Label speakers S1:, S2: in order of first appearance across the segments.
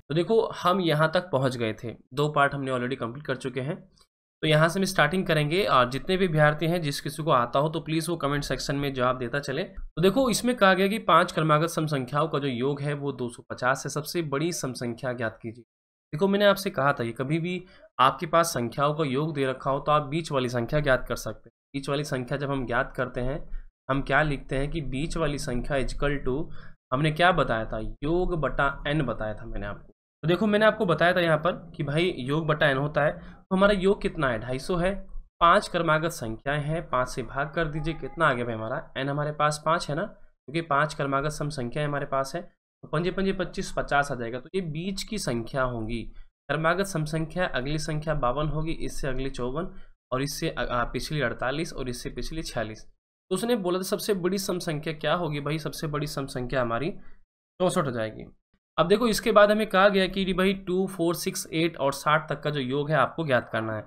S1: तो देखो हम यहाँ तक पहुँच गए थे, 2 पार्ट हमने ऑलरेडी कंप्लीट कर चुके हैं। तो यहाँ से हम स्टार्टिंग करेंगे और जितने भी विद्यार्थी हैं जिस किसी को आता हो तो प्लीज़ वो कमेंट सेक्शन में जवाब देता चले। तो देखो इसमें कहा गया कि 5 क्रमागत सम संख्याओं का जो योग है वो 250 है। सबसे बड़ी सम संख्या ज्ञात कीजिए। देखो मैंने आपसे कहा था कि कभी भी आपके पास संख्याओं का योग दे रखा हो तो आप बीच वाली संख्या ज्ञात कर सकते हैं। बीच वाली संख्या जब हम ज्ञात करते हैं हम क्या लिखते हैं कि बीच वाली संख्या इक्वल टू, हमने क्या बताया था, योग बटा n बताया था मैंने आपको। तो देखो मैंने आपको बताया था यहाँ पर कि भाई योग बटा n होता है, तो हमारा योग कितना है, 250 है। 5 क्रमागत संख्याएं हैं, 5 से भाग कर दीजिए, कितना आ गया भाई हमारा n, हमारे पास 5 है ना, क्योंकि 5 क्रमागत सम संख्याएं हमारे पास है। तो 5 5 25 50 आ जाएगा। तो ये बीच की संख्या होंगी। क्रमागत सम संख्या अगली संख्या 52 होगी, इससे अगली 54 और इससे पिछली 48 और इससे पिछली 46। तो उसने बोला था सबसे बड़ी सम संख्या क्या होगी भाई, सबसे बड़ी सम संख्या हमारी 64 हो जाएगी। अब देखो इसके बाद हमें कहा गया कि भाई 2, 4, 6, 8 और 60 तक का जो योग है आपको ज्ञात करना है।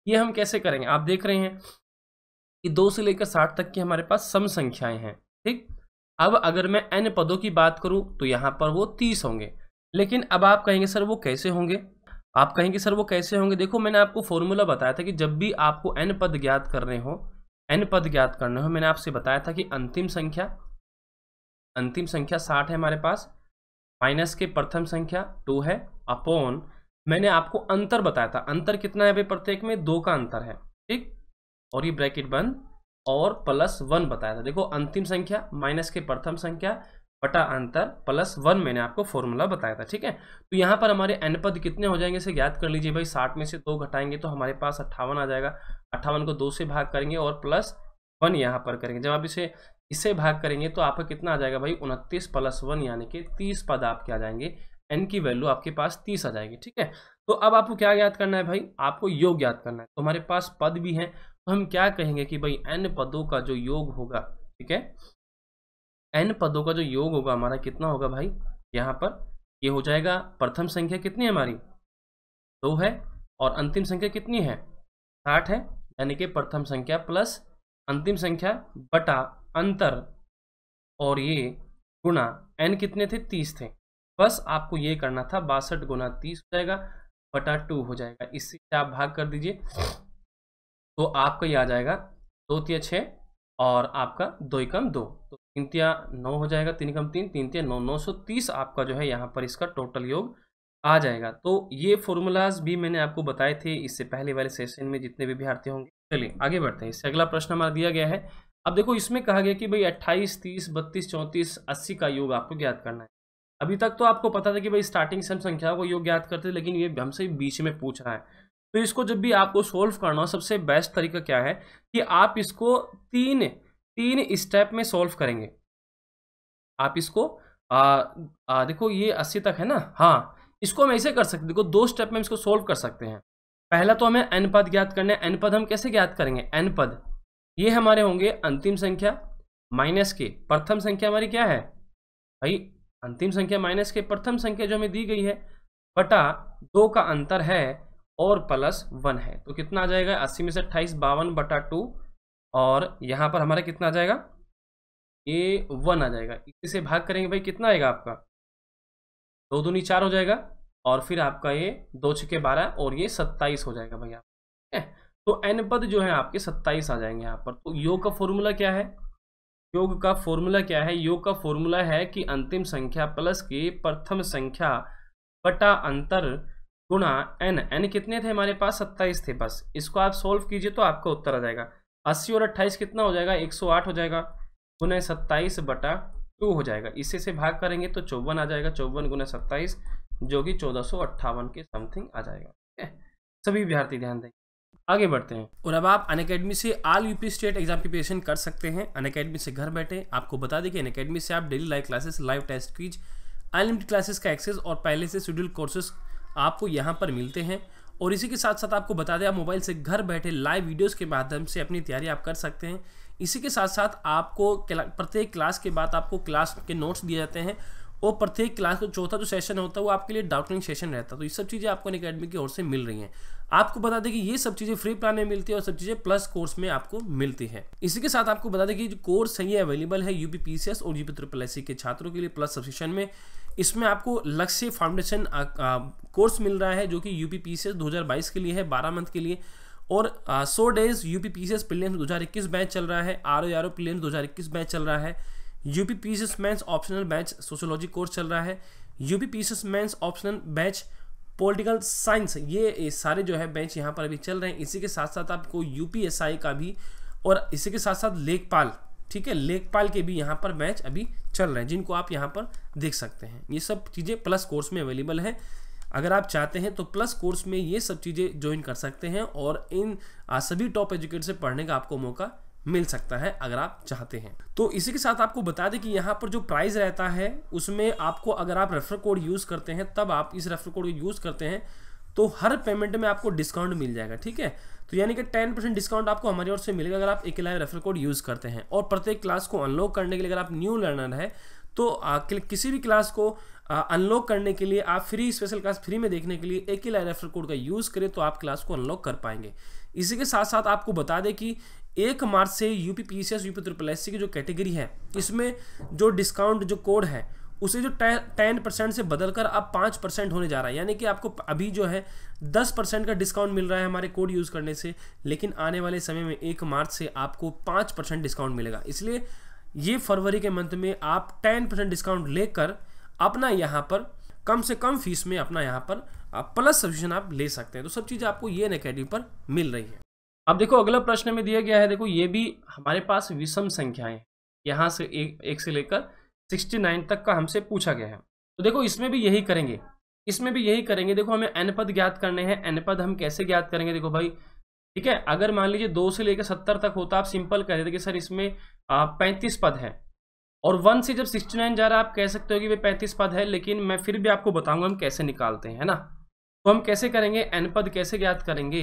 S1: ये हम कैसे करेंगे, आप देख रहे हैं कि 2 से लेकर 60 तक की हमारे पास सम संख्याएं हैं, ठीक। अब अगर मैं n पदों की बात करूं तो यहाँ पर वो 30 होंगे। लेकिन अब आप कहेंगे सर वो कैसे होंगे, आप कहेंगे सर वो कैसे होंगे। देखो मैंने आपको फॉर्मूला बताया था कि जब भी आपको n पद ज्ञात करने हो, n पद ज्ञात करने हो, मैंने आपसे बताया था कि अंतिम संख्या 60 है हमारे पास, माइनस के प्रथम संख्या 2 है, अपॉन मैंने आपको अंतर बताया था, अंतर कितना है भाई प्रत्येक में, 2 का अंतर है, ठीक। और ये ब्रैकेट बंद और प्लस 1 बताया था। देखो अंतिम संख्या माइनस के प्रथम संख्या बटा अंतर प्लस 1 मैंने आपको फॉर्मूला बताया था, ठीक है। तो यहाँ पर हमारे n पद कितने हो जाएंगे इसे ज्ञात कर लीजिए भाई। 60 में से 2 घटाएंगे तो हमारे पास 58 आ जाएगा। 58 को 2 से भाग करेंगे और प्लस 1 यहाँ पर करेंगे। जब आप इससे भाग करेंगे तो आपका कितना आ जाएगा भाई, 29 प्लस 1 यानी कि 30 पद आपके आ जाएंगे। n की वैल्यू आपके पास 30 आ जाएगी, ठीक है। तो अब आपको क्या ज्ञात करना है भाई, आपको योग ज्ञात करना है। तो हमारे पास पद भी हैं, तो हम क्या कहेंगे कि भाई n पदों का जो योग होगा, ठीक है, n पदों का जो योग होगा हमारा कितना होगा भाई, यहाँ पर ये हो जाएगा, प्रथम संख्या कितनी है हमारी 2 है और अंतिम संख्या कितनी है 60 है, यानी कि प्रथम संख्या प्लस अंतिम संख्या बटा अंतर और ये गुना n कितने थे 30 थे। बस आपको ये करना था, 62 गुना 30 हो जाएगा बटा 2 हो जाएगा। इससे आप भाग कर दीजिए तो आपका ये आ जाएगा 2 तिया 6 और आपका 2 एकम 2, तो 3 तिया 9 हो जाएगा, 3 एकम 3, 3 तिया 9, 930 आपका जो है यहाँ पर इसका टोटल योग आ जाएगा। तो ये फॉर्मूलाज भी मैंने आपको बताए थे इससे पहले वाले सेशन में जितने भी विद्यार्थी होंगे। चलिए आगे बढ़ते हैं। इससे अगला प्रश्न हमारा दिया गया है। अब देखो इसमें कहा गया कि भाई 28, 30, 32, 34, 80 का योग आपको ज्ञात करना है। अभी तक तो आपको पता था कि भाई स्टार्टिंग से हम संख्याओं को योग ज्ञात करते थे, लेकिन ये हमसे बीच में पूछ रहा है। तो इसको जब भी आपको सोल्व करना हो सबसे बेस्ट तरीका क्या है कि आप इसको तीन स्टेप में सोल्व करेंगे। आप इसको देखो ये 80 तक है ना, हाँ इसको हम ऐसे कर सकते हैं। देखो 2 स्टेप में इसको सोल्व कर सकते हैं। पहला तो हमें n पद ज्ञात करने हैं। n पद हम कैसे ज्ञात करेंगे, n पद ये हमारे होंगे अंतिम संख्या माइनस के प्रथम संख्या हमारी क्या है भाई, अंतिम संख्या माइनस के प्रथम संख्या जो हमें दी गई है बटा 2 का अंतर है और प्लस 1 है। तो कितना आ जाएगा 80 में से 28 52 बटा 2 और यहाँ पर हमारा कितना आ जाएगा, ये 1 आ जाएगा। इसी से भाग करेंगे भाई कितना आएगा आपका, 2 दूनी 4 हो जाएगा और फिर आपका ये 2 छके 12 और ये 27 हो जाएगा भैया, ठीक है। तो n पद जो है आपके 27 आ जाएंगे यहाँ पर। तो योग का फॉर्मूला क्या है, योग का फॉर्मूला क्या है, योग का फॉर्मूला है कि अंतिम संख्या प्लस की प्रथम संख्या बटा अंतर गुणा n कितने थे हमारे पास 27 थे। बस इसको आप सोल्व कीजिए तो आपका उत्तर आ जाएगा। 80 और 28 कितना हो जाएगा 108 हो जाएगा, गुना 27 बटा 2 हो जाएगा। इसी से भाग करेंगे तो 54 आ जाएगा, 54 गुना 27 जो कि 1458 के समथिंग आ जाएगा, ठीक है। सभी विद्यार्थी ध्यान दें। आगे बढ़ते हैं। और अब आप अनअकैडमी से ऑल यूपी स्टेट एग्जाम की प्रिपरेशन कर सकते हैं। अनअकैडमी से घर बैठे आपको बता दें कि अनअकैडमी से आप daily live classes, live test quiz, unlimited classes का एक्सेस और पहले से शेड्यूल कोर्सेज आपको यहाँ पर मिलते हैं। और इसी के साथ साथ आपको बता दें आप मोबाइल से घर बैठे लाइव वीडियोस के माध्यम से अपनी तैयारी आप कर सकते हैं। इसी के साथ साथ आपको प्रत्येक क्लास के बाद आपको क्लास के नोट्स दिए जाते हैं और प्रत्येक क्लास का चौथा जो सेशन होता है वो आपके लिए डाउट क्लियरिंग सेशन रहता है। तो ये सब चीज़ें आपको अनअकैडमी की ओर से मिल रही हैं। आपको बता दें कि ये सब चीज़ें फ्री प्लान में मिलती है और सब चीज़ें प्लस कोर्स में आपको मिलती है। इसी के साथ आपको बता दें कि जो कोर्स है ये अवेलेबल है यूपी पीसीएस और यूपी SSSC के छात्रों के लिए प्लस सब्सक्रिप्शन में। इसमें आपको लक्ष्य फाउंडेशन कोर्स मिल रहा है जो कि यूपी पीसीएस 2022 के लिए है, 12 मंथ के लिए। और 100 days UP PCS prelims 2021 batch चल रहा है, आरओ प्रीलिम्स 2021 बैच चल रहा है, UP PCS mains optional batch sociology course चल रहा है, UP PCS mains optional batch political science, ये सारे जो है बैच यहाँ पर अभी चल रहे हैं। इसी के साथ साथ आपको यूपीएसआई का भी और इसी के साथ साथ लेखपाल, ठीक है, लेखपाल के भी यहाँ पर बैच अभी चल रहे हैं जिनको आप यहाँ पर देख सकते हैं। ये सब चीज़ें प्लस कोर्स में अवेलेबल है। अगर आप चाहते हैं तो प्लस कोर्स में ये सब चीज़ें ज्वाइन कर सकते हैं और इन सभी टॉप एजुकेटर से पढ़ने का आपको मौका मिल सकता है अगर आप चाहते हैं। तो इसी के साथ आपको बता दें कि यहाँ पर जो प्राइस रहता है उसमें आपको, अगर आप रेफर कोड यूज़ करते हैं तब आप इस रेफर कोड को यूज़ करते हैं तो हर पेमेंट में आपको डिस्काउंट मिल जाएगा, ठीक है। तो यानी कि 10% डिस्काउंट आपको हमारी ओर से मिलेगा अगर आप एक लाइव रेफर कोड यूज़ करते हैं। और प्रत्येक क्लास को अनलॉक करने के लिए अगर आप न्यू लर्नर है तो किसी भी क्लास को अनलॉक करने के लिए आप फ्री स्पेशल क्लास फ्री में देखने के लिए एक ही लाइव रेफर कोड का यूज़ करें तो आप क्लास को अनलॉक कर पाएंगे। इसी के साथ साथ आपको बता दें कि 1 मार्च से यूपी पीसीएस यूपी SSSC की जो कैटेगरी है इसमें जो डिस्काउंट जो कोड है उसे जो 10% से बदलकर अब 5% होने जा रहा है। यानी कि आपको अभी जो है 10% का डिस्काउंट मिल रहा है हमारे कोड यूज़ करने से, लेकिन आने वाले समय में 1 मार्च से आपको 5% डिस्काउंट मिलेगा। इसलिए ये फरवरी के मंथ में आप 10% डिस्काउंट लेकर अपना यहाँ पर कम से कम फीस में अपना यहाँ पर प्लस सब्सक्रिप्शन आप ले सकते हैं। तो सब चीज़ें आपको ये अनअकैडमी पर मिल रही है। अब देखो अगला प्रश्न में दिया गया है, देखो ये भी हमारे पास विषम संख्याएं यहाँ से एक से लेकर 69 तक का हमसे पूछा गया है। तो देखो इसमें भी यही करेंगे, इसमें भी यही करेंगे। देखो हमें n पद ज्ञात करने हैं। n पद हम कैसे ज्ञात करेंगे, देखो भाई, ठीक है, अगर मान लीजिए 2 से लेकर 70 तक होता, आप सिंपल कह देते कि सर इसमें 35 पद है, और 1 से जब 69 जा रहा है आप कह सकते हो कि भाई 35 पद है, लेकिन मैं फिर भी आपको बताऊंगा हम कैसे निकालते हैं, है ना। तो हम कैसे करेंगे, n पद कैसे ज्ञात करेंगे,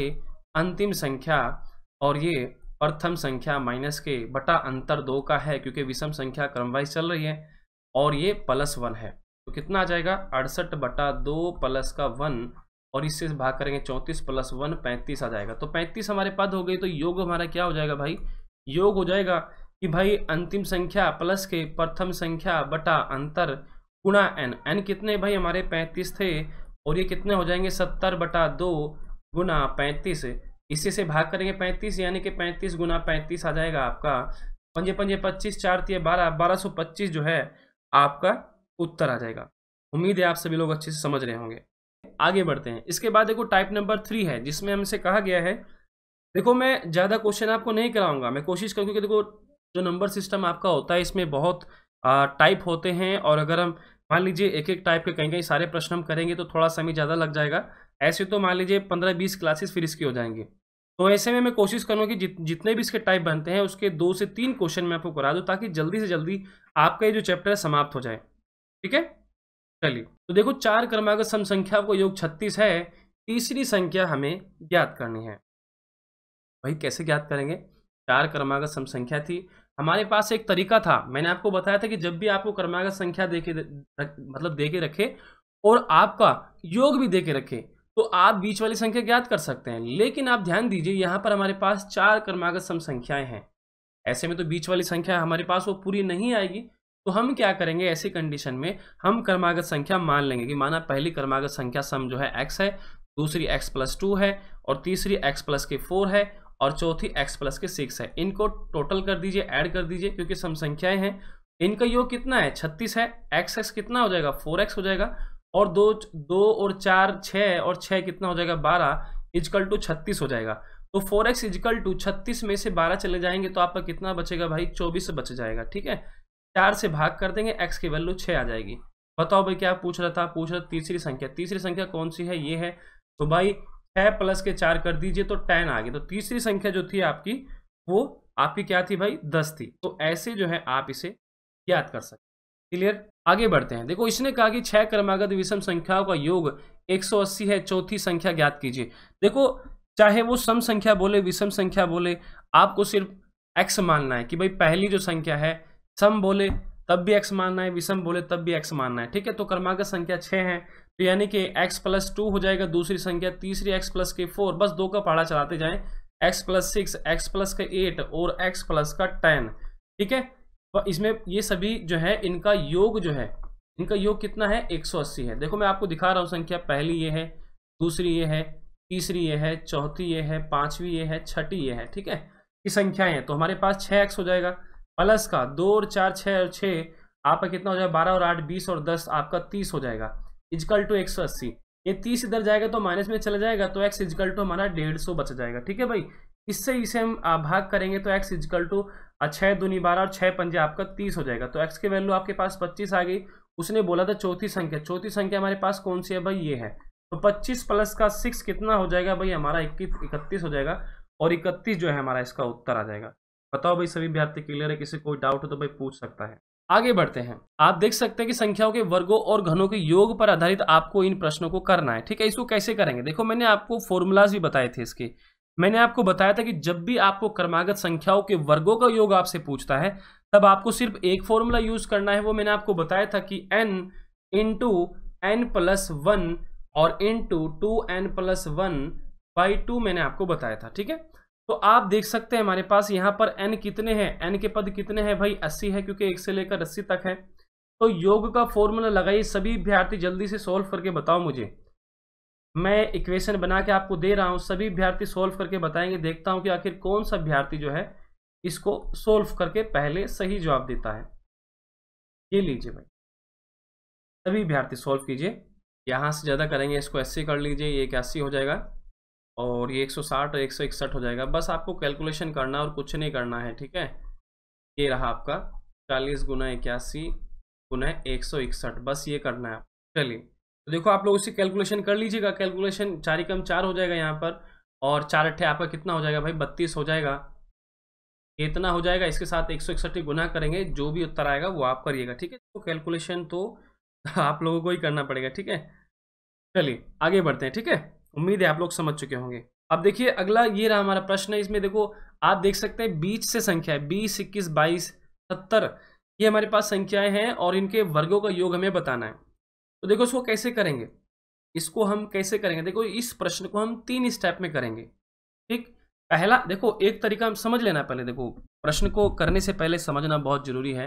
S1: अंतिम संख्या और ये प्रथम संख्या माइनस के बटा अंतर 2 का है, क्योंकि विषम संख्या क्रमवाइज चल रही है, और ये +1 है। तो कितना आ जाएगा 68/2 प्लस का 1, और इससे भाग करेंगे 34 + 1 35 आ जाएगा। तो 35 हमारे पद हो गई। तो योग हमारा क्या हो जाएगा भाई, योग हो जाएगा कि भाई अंतिम संख्या प्लस के प्रथम संख्या बटा अंतर गुणा n। n कितने भाई हमारे 35 थे, और ये कितने हो जाएंगे 70/2 गुणा 35। इसी से भाग करेंगे 35, यानी कि 35 गुना 35 आ जाएगा आपका 5 5 25 4 3 12 1225 जो है आपका उत्तर आ जाएगा। उम्मीद है आप सभी लोग अच्छे से समझ रहे होंगे। आगे बढ़ते हैं। इसके बाद देखो टाइप नंबर 3 है, जिसमें हमसे कहा गया है, देखो मैं ज़्यादा क्वेश्चन आपको नहीं कराऊंगा, मैं कोशिश करूँगी कि देखो जो नंबर सिस्टम आपका होता है इसमें बहुत टाइप होते हैं, और अगर हम मान लीजिए एक एक टाइप के कहीं कहीं सारे प्रश्न हम करेंगे तो थोड़ा समय ज़्यादा लग जाएगा। ऐसे तो मान लीजिए 15-20 क्लासेस फिर इसकी हो जाएंगी। तो ऐसे में मैं कोशिश करूँगा कि जितने भी इसके टाइप बनते हैं उसके 2 से 3 क्वेश्चन मैं आपको करा दूँ, ताकि जल्दी से जल्दी आपका ये जो चैप्टर है समाप्त हो जाए, ठीक है। चलिए, तो देखो 4 क्रमागत सम संख्या को योग 36 है, तीसरी संख्या हमें ज्ञात करनी है। भाई कैसे ज्ञात करेंगे, 4 क्रमागत सम संख्या थी, हमारे पास एक तरीका था, मैंने आपको बताया था कि जब भी आपको क्रमागत संख्या मतलब दे के रखे और आपका योग भी दे के रखे तो आप बीच वाली संख्या ज्ञात कर सकते हैं। लेकिन आप ध्यान दीजिए यहाँ पर हमारे पास 4 क्रमागत सम संख्याएं हैं, ऐसे में तो बीच वाली संख्या हमारे पास वो पूरी नहीं आएगी। तो हम क्या करेंगे, ऐसी कंडीशन में हम क्रमागत संख्या मान लेंगे कि माना पहली क्रमागत संख्या सम जो है x है, दूसरी x+2 है, और तीसरी x+4 है, और चौथी x+6 है। इनको टोटल कर दीजिए, ऐड कर दीजिए, क्योंकि सम संख्याएं हैं। इनका योग कितना है 36 है, x कितना हो जाएगा 4x हो जाएगा, और 2 और 4 6, और 6 कितना हो जाएगा 12 = 36 हो जाएगा। तो 4x = 36 में से 12 चले जाएंगे तो आपका कितना बचेगा भाई 24 बच जाएगा, ठीक है। 4 से भाग कर देंगे, x की वैल्यू 6 आ जाएगी। बताओ भाई क्या पूछ रहा था, पूछ रहा तीसरी संख्या, तीसरी संख्या कौन सी है, ये है। तो भाई 6 + के 4 कर दीजिए तो 10 आ गई। तो तीसरी संख्या जो थी आपकी वो आपकी क्या थी भाई 10 थी। तो ऐसे जो है आप इसे याद कर सकते हैं। क्लियर, आगे बढ़ते हैं। देखो इसने कहा कि 6 क्रमागत विषम संख्याओं का योग 180 है, चौथी संख्या ज्ञात कीजिए। देखो चाहे वो सम संख्या बोले विषम संख्या बोले, आपको सिर्फ x मानना है कि भाई पहली जो संख्या है सम बोले तब भी x मानना है, विषम बोले तब भी x मानना है, ठीक है। तो क्रमागत संख्या 6 है, तो यानी कि x प्लस 2 हो जाएगा दूसरी संख्या, तीसरी x प्लस के 4, बस 2 का पहाड़ा चलाते जाएं, x प्लस 6, x प्लस का 8 और x प्लस का 10, ठीक है। तो इसमें ये सभी जो है इनका योग जो है, इनका योग कितना है 180 है। देखो मैं आपको दिखा रहा हूँ संख्या, पहली ये है, दूसरी ये है, तीसरी ये है, चौथी ये है, पांचवी ये है, छठी ये है, ठीक है। ये संख्याएं हैं, तो हमारे पास 6x हो जाएगा, प्लस का 2 और 4 6 और 6 आपका कितना हो जाएगा 12 और 8 20 और 10 आपका 30 हो जाएगा, इजकल टू 180। ये 30 इधर जाएगा तो माइनस में चला जाएगा, तो x इजकल टू हमारा 150 बच जाएगा, ठीक है भाई। इससे इसे हम भाग करेंगे तो x इजकल टू 6 दूनी 12 और 6 पंजे आपका 30 हो जाएगा। तो x की वैल्यू आपके पास 25 आ गई। उसने बोला था चौथी संख्या हमारे पास कौन सी है भाई, ये है। तो 25 प्लस का 6 कितना हो जाएगा भाई हमारा 31 हो जाएगा, और 31 जो है हमारा इसका उत्तर आ जाएगा। बताओ भाई सभी विद्यार्थी क्लियर है? किसी कोई डाउट हो तो भाई पूछ सकता है। आगे बढ़ते हैं। आप देख सकते हैं कि संख्याओं के वर्गों और घनों के योग पर आधारित आपको इन प्रश्नों को करना है, ठीक है। इसको कैसे करेंगे, देखो मैंने आपको फॉर्मूलाज भी बताए थे इसके। मैंने आपको बताया था कि जब भी आपको क्रमागत संख्याओं के वर्गों का योग आपसे पूछता है तब आपको सिर्फ एक फॉर्मूला यूज करना है। वो मैंने आपको बताया था कि n इंटू n प्लस 1 और इंटू 2n प्लस 1/2 मैंने आपको बताया था, ठीक है। तो आप देख सकते हैं हमारे पास यहाँ पर n कितने हैं, n के पद कितने हैं भाई 80 है, क्योंकि 1 से लेकर 80 तक है। तो योग का फॉर्मूला लगाइए। सभी विद्यार्थी जल्दी से सोल्व करके बताओ मुझे। मैं इक्वेशन बना के आपको दे रहा हूं, सभी विद्यार्थी सोल्व करके बताएंगे। देखता हूं कि आखिर कौन सा विद्यार्थी जो है इसको सोल्व करके पहले सही जवाब देता है। ये लीजिए भाई, सभी विद्यार्थी सोल्व कीजिए। यहां से ज्यादा करेंगे, इसको 80 कर लीजिए, ये 81 हो जाएगा, और ये 160 और 161 हो जाएगा। बस आपको कैलकुलेशन करना और कुछ नहीं करना है, ठीक है। ये रहा आपका 40 गुना 81 गुना 161, बस ये करना है। चलिए तो देखो आप लोग उससे कैलकुलेशन कर लीजिएगा। कैलकुलेशन 4 एकम 4 हो जाएगा यहाँ पर, और 4 अट्ठे आपका कितना हो जाएगा भाई 32 हो जाएगा। इतना हो जाएगा, इसके साथ 161 गुना करेंगे, जो भी उत्तर आएगा वो आप करिएगा, ठीक है। तो कैलकुलेशन तो आप लोगों को ही करना पड़ेगा, ठीक है। चलिए आगे बढ़ते हैं, ठीक है। उम्मीद है आप लोग समझ चुके होंगे। अब देखिए अगला ये रहा हमारा प्रश्न है। इसमें देखो आप देख सकते हैं बीच से संख्या है 20 21 22 70, ये हमारे पास संख्याएं हैं और इनके वर्गों का योग हमें बताना है। तो देखो इसको कैसे करेंगे, इसको हम कैसे करेंगे, देखो इस प्रश्न को हम 3 स्टेप में करेंगे, ठीक। पहला देखो एक तरीका हम समझ लेना, पहले देखो प्रश्न को करने से पहले समझना बहुत जरूरी है,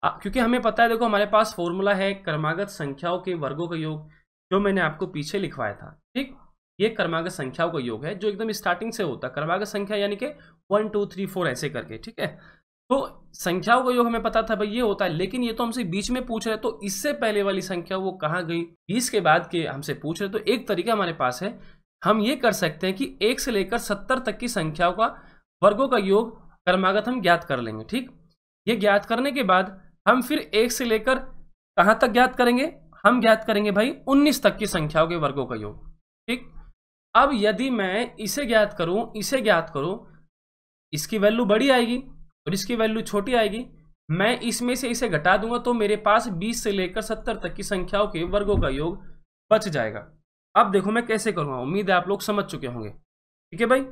S1: क्योंकि हमें पता है देखो हमारे पास फॉर्मूला है क्रमागत संख्याओं के वर्गों का योग, जो मैंने आपको पीछे लिखवाया था, ठीक। ये क्रमागत संख्याओं का योग है जो एकदम स्टार्टिंग से होता है, क्रमागत संख्या यानी कि 1 2 3 4 ऐसे करके, ठीक है। तो संख्याओं का योग हमें पता था भाई ये होता है, लेकिन ये तो हमसे बीच में पूछ रहे, तो इससे पहले वाली संख्या वो कहाँ गई, 20 के बाद के हमसे पूछ रहे। तो एक तरीका हमारे पास है, हम ये कर सकते हैं कि 1 से लेकर 70 तक की संख्याओं का वर्गों का योग क्रमागत हम ज्ञात कर लेंगे, ठीक। ये ज्ञात करने के बाद हम फिर 1 से लेकर कहाँ तक ज्ञात करेंगे, हम ज्ञात करेंगे भाई 19 तक की संख्याओं के वर्गों का योग, ठीक। अब यदि मैं इसे ज्ञात करूं, इसे ज्ञात करूं, इसकी वैल्यू बड़ी आएगी और इसकी वैल्यू छोटी आएगी। मैं इसमें से इसे घटा दूंगा तो मेरे पास 20 से लेकर 70 तक की संख्याओं के वर्गों का योग बच जाएगा। अब देखो मैं कैसे करूंगा, उम्मीद है आप लोग समझ चुके होंगे, ठीक है भाई।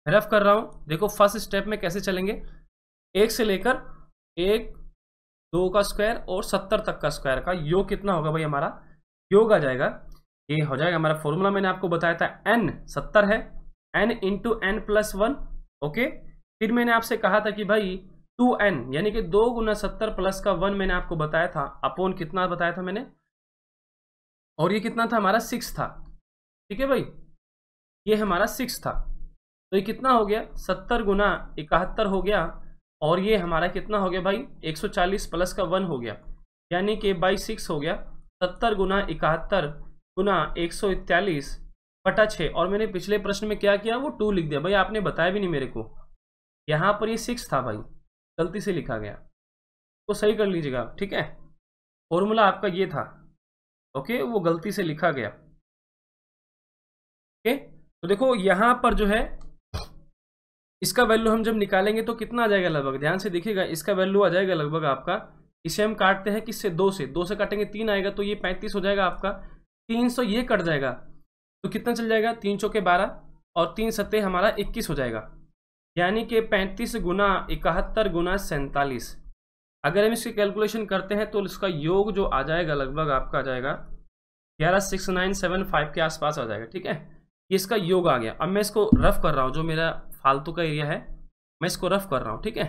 S1: रफ कर रहा हूं, देखो फर्स्ट स्टेप में कैसे चलेंगे, 1 से लेकर 1 2 का स्क्वायर और 70 तक का स्क्वायर का योग कितना होगा भाई, हमारा योग आ जाएगा, ये हो जाएगा हमारा फॉर्मूला मैंने आपको बताया था, n 70 है, n into n plus 1, okay. फिर मैंने आपसे कहा था कि भाई 2n यानी कि 2 गुना 70 प्लस का 1 मैंने आपको बताया था, अपॉन कितना बताया था मैंने, और ये कितना था हमारा 6 था, ठीक है भाई, ये हमारा 6 था। तो ये कितना हो गया 70 गुना 71 हो गया, और ये हमारा कितना हो गया भाई 140 प्लस का 1 हो गया, यानी कि बाई 6 हो गया। 70 गुना 71 गुना 141 बटा 6, और मैंने पिछले प्रश्न में क्या किया वो 2 लिख दिया भाई, आपने बताया भी नहीं मेरे को, यहाँ पर ये 6 था भाई, गलती से लिखा गया, तो सही कर लीजिएगा, ठीक है। फॉर्मूला आपका ये था, ओके, वो गलती से लिखा गया, ओके। तो देखो यहाँ पर जो है इसका वैल्यू हम जब निकालेंगे तो कितना आ जाएगा लगभग, ध्यान से देखिएगा, इसका वैल्यू आ जाएगा लगभग आपका, इसे हम काटते हैं किससे, 2 से, 2 से काटेंगे 3 आएगा, तो ये 35 हो जाएगा आपका, 300 ये कट जाएगा तो कितना चल जाएगा, 3 चौके 12 और 3 सत्ते हमारा 21 हो जाएगा, यानी कि 35 गुना 71 गुना 47। अगर हम इसकी कैलकुलेशन करते हैं तो इसका योग जो आ जाएगा लगभग आपका आ जाएगा 116975 के आसपास आ जाएगा। ठीक है, ये इसका योग आ गया। अब मैं इसको रफ कर रहा हूँ, जो मेरा फालतू का एरिया है मैं इसको रफ कर रहा हूँ। ठीक है,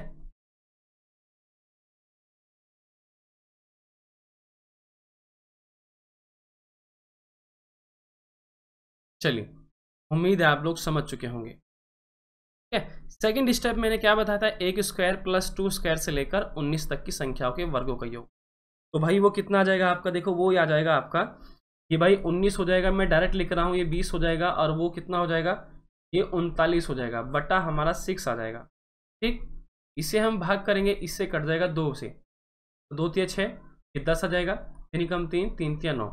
S1: चलिए उम्मीद है आप लोग समझ चुके होंगे। ठीक है, सेकेंड स्टेप मैंने क्या बताया था, 1 स्क्वायर प्लस 2 स्क्वायर से लेकर 19 तक की संख्याओं के वर्गों का योग। तो भाई वो कितना आ जाएगा आपका, देखो वो आ जाएगा आपका, ये भाई 19 हो जाएगा, मैं डायरेक्ट लिख रहा हूँ, ये 20 हो जाएगा, और वो कितना हो जाएगा, ये 39 हो जाएगा, बटा हमारा 6 आ जाएगा। ठीक, इसे हम भाग करेंगे, इससे कट जाएगा 2 से, तो 2 तिया 6, ये 10 आ जाएगा, 3 कम 3, 3 तिया 9,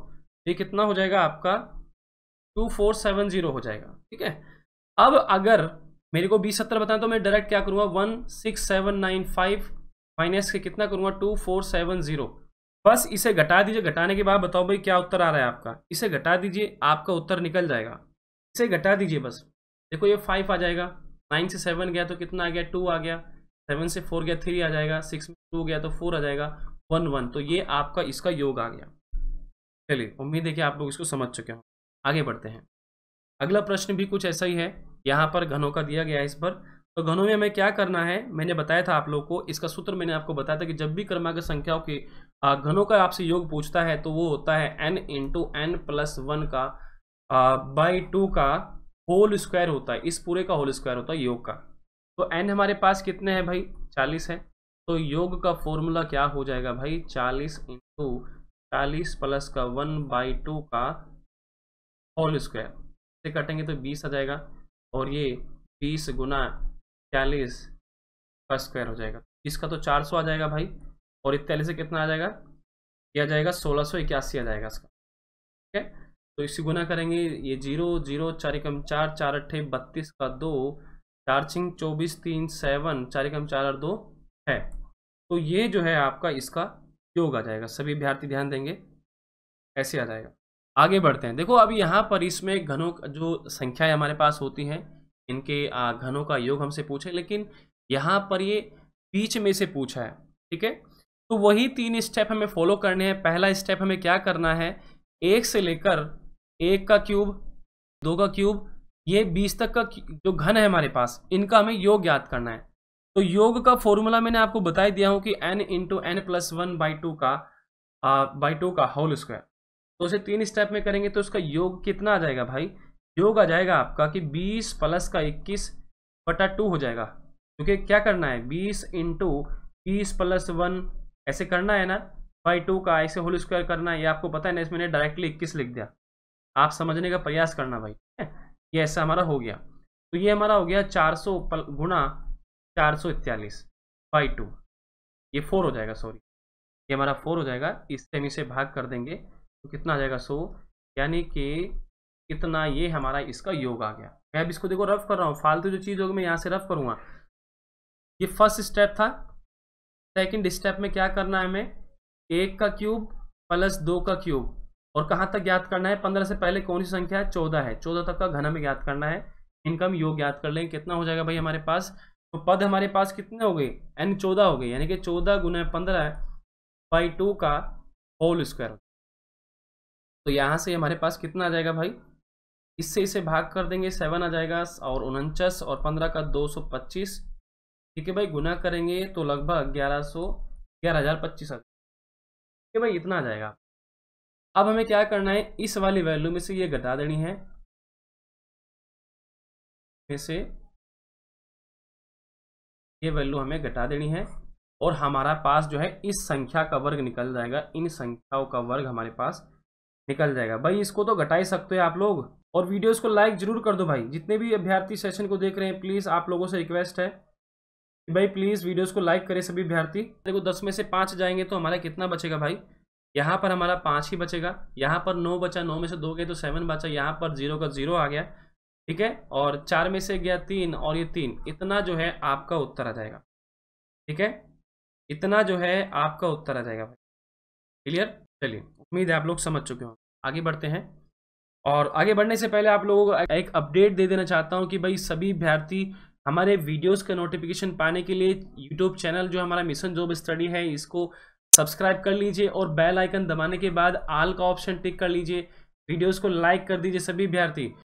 S1: ये कितना हो जाएगा आपका 2470 हो जाएगा। ठीक है, अब अगर मेरे को 2070 बताएं तो मैं डायरेक्ट क्या करूंगा, 16795 माइनस के कितना करूंगा 2470, बस इसे घटा दीजिए। घटाने के बाद बताओ भाई क्या उत्तर आ रहा है आपका, इसे घटा दीजिए, आपका उत्तर निकल जाएगा। इसे घटा दीजिए बस, देखो ये 5 आ जाएगा, 9 से 7 गया तो कितना आ गया 2 आ गया, 7 से 4 गया 3 आ जाएगा, 6 में 2 गया तो 4 आ जाएगा, 1 1, तो ये आपका इसका योग आ गया। चलिए उम्मीद है कि आप लोग इसको समझ चुके हो। आगे बढ़ते हैं, अगला प्रश्न भी कुछ ऐसा ही है, यहाँ पर घनों का दिया गया है इस पर। तो घनों में हमें क्या करना है, मैंने बताया था आप लोग को, इसका सूत्र मैंने आपको बताया था कि जब भी क्रमांक संख्याओं के घनों का आपसे योग पूछता है तो वो होता है n इंटू एन प्लस 1 का बाई 2 का होल स्क्वायर होता है, इस पूरे का होल स्क्वायर होता है योग का। तो n हमारे पास कितने हैं भाई, 40 है, तो योग का फॉर्मूला क्या हो जाएगा भाई, 40 इंटू 40 प्लस का 1/2 का होल स्क्वायर, से काटेंगे तो 20 आ जाएगा, और ये 20 गुना 40 का स्क्वायर हो जाएगा, इसका तो 400 आ जाएगा भाई, और 41 से कितना आ जाएगा, ये आ जाएगा 1681 आ जाएगा इसका। ठीक है, तो इसी गुना करेंगे, ये 0 0 4 कम 4 4 अट्ठे 32 का 2 4 छिंग 24 3 7 4 कम 4 और 2 है, तो ये जो है आपका इसका योग आ जाएगा। सभी विद्यार्थी ध्यान देंगे, ऐसे आ जाएगा। आगे बढ़ते हैं, देखो अभी यहाँ पर इसमें घनों जो संख्याएं हमारे पास होती हैं, इनके घनों का योग हमसे पूछे, लेकिन यहाँ पर ये बीच में से पूछा है। ठीक है, तो वही 3 स्टेप हमें फॉलो करने हैं। पहला स्टेप हमें क्या करना है, 1 से लेकर 1 का क्यूब, 2 का क्यूब, ये 20 तक का जो घन है हमारे पास, इनका हमें योग ज्ञात करना है। तो योग का फॉर्मूला मैंने आपको बता दिया हूँ कि n इंटू एन प्लस 1/2 का बाई 2 का होल स्क्वायर। तो उसे 3 स्टेप में करेंगे तो उसका योग कितना आ जाएगा भाई, योग आ जाएगा आपका कि 20 प्लस का 21 बटा 2 हो जाएगा, क्योंकि क्या करना है 20 इंटू 20 प्लस 1 ऐसे करना है ना, बाई 2 का ऐसे होल स्क्वायर करना है, ये आपको पता है ना, इसमें डायरेक्टली 21 लिख दिया, आप समझने का प्रयास करना भाई। ठीक है, ये ऐसा हमारा हो गया, तो ये हमारा हो गया 400 गुना 441/2, ये 4 हो जाएगा, सॉरी ये हमारा 4 हो जाएगा, इससे हम इसे भाग कर देंगे तो कितना आ जाएगा 100, यानी कि कितना, ये हमारा इसका योग आ गया। मैं अब इसको देखो रफ कर रहा हूँ, फालतू जो चीज़ होगी मैं यहाँ से रफ करूँगा। ये फर्स्ट स्टेप था। सेकंड स्टेप में क्या करना है हमें, 1 का क्यूब प्लस 2 का क्यूब, और कहाँ तक ज्ञात करना है, 15 से पहले कौन सी संख्या है, 14 है, 14 तक का घन हमें ज्ञात करना है। इनका हम योग ज्ञात कर लेंगे, कितना हो जाएगा भाई हमारे पास, तो पद हमारे पास कितने हो गए, n 14 हो गए, यानी कि 14 गुना 15/2 का होल स्क्वायर। तो यहाँ से हमारे पास कितना आ जाएगा भाई, इससे इसे भाग कर देंगे 7 आ जाएगा, और 49 और 15 का 225। ठीक है भाई, गुना करेंगे तो लगभग 11,025 आ जाएगा। ठीक है भाई, इतना आ जाएगा। अब हमें क्या करना है, इस वाली वैल्यू में से ये घटा देनी है, में से ये वैल्यू हमें घटा देनी है, और हमारा पास जो है इस संख्या का वर्ग निकल जाएगा, इन संख्याओं का वर्ग हमारे पास निकल जाएगा। भाई इसको तो घटा ही सकते हो आप लोग, और वीडियोस को लाइक जरूर कर दो भाई। जितने भी अभ्यर्थी सेशन को देख रहे हैं, प्लीज़ आप लोगों से रिक्वेस्ट है कि भाई प्लीज़ वीडियोस को लाइक करें सभी अभ्यर्थी। देखो 10 में से 5 जाएंगे तो हमारा कितना बचेगा भाई, यहाँ पर हमारा 5 ही बचेगा, यहाँ पर 9 बचा, 9 में से 2 गए तो 7 बचा, यहाँ पर 0 का 0 आ गया। ठीक है, और 4 में से गया 3, और ये 3, इतना जो है आपका उत्तर आ जाएगा। ठीक है, इतना जो है आपका उत्तर आ जाएगा भाई। क्लियर, चलिए उम्मीद है आप लोग समझ चुके हो। आगे बढ़ते हैं, और आगे बढ़ने से पहले आप लोगों को एक अपडेट दे देना चाहता हूं कि भाई सभी अभ्यर्थी हमारे वीडियोस का नोटिफिकेशन पाने के लिए यूट्यूब चैनल जो हमारा मिशन जॉब स्टडी है इसको सब्सक्राइब कर लीजिए और बेल आइकन दबाने के बाद ऑल का ऑप्शन टिक कर लीजिए। वीडियोस को लाइक कर दीजिए सभी विद्यार्थी।